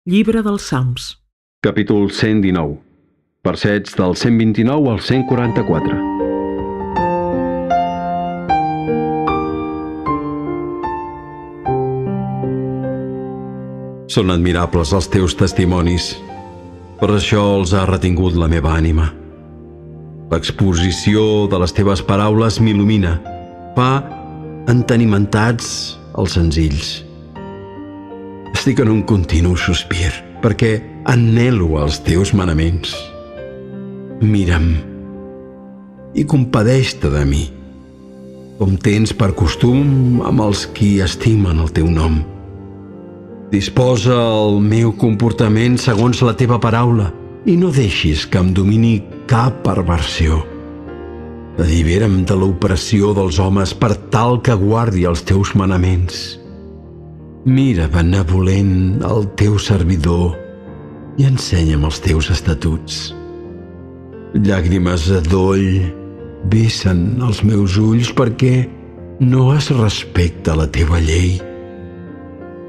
Llibre dels Salms. Capítol 119. Versets del 129 al 144. Són admirables els teus testimonis. Per això els ha retingut la meva ànima. L'exposició de les teves paraules m'il·lumina. Fa entenimentats els senzills. Estic en un continu sospir, perquè anhelo els teus manaments. Mira'm i compadeix-te de mi, com tens per costum amb els qui estimen el teu nom. Disposa el meu comportament segons la teva paraula i no deixis que em domini cap perversió. Allibera'm de l'opressió dels homes per tal que guardi els teus manaments. Mira, benevolent, el teu servidor i ensenya'm els teus estatuts. Llàgrimes de doll vessen els meus ulls perquè no es respecta la teva llei.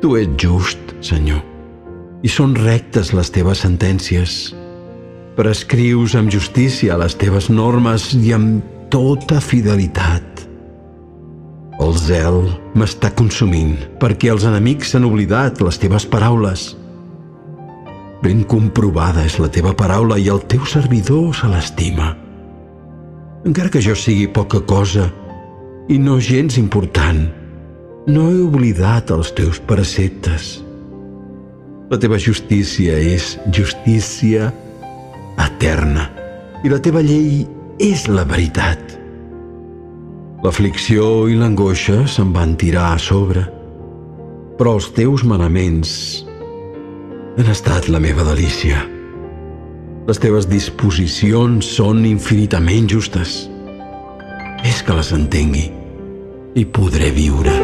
Tu ets just, Senyor, i són rectes les teves sentències. Prescrius amb justícia les teves normes i amb tota fidelitat. El zel m'està consumint perquè els enemics s'han oblidat les teves paraules. Ben comprovada és la teva paraula i el teu servidor se l'estima. Encara que jo sigui poca cosa i no gens important, no he oblidat els teus preceptes. La teva justícia és justícia eterna i la teva llei és la veritat. L'aflicció i l'angoixa se'n van tirar a sobre, però els teus manaments han estat la meva delícia. Les teves disposicions són infinitament justes. És que les entengui i podré viure.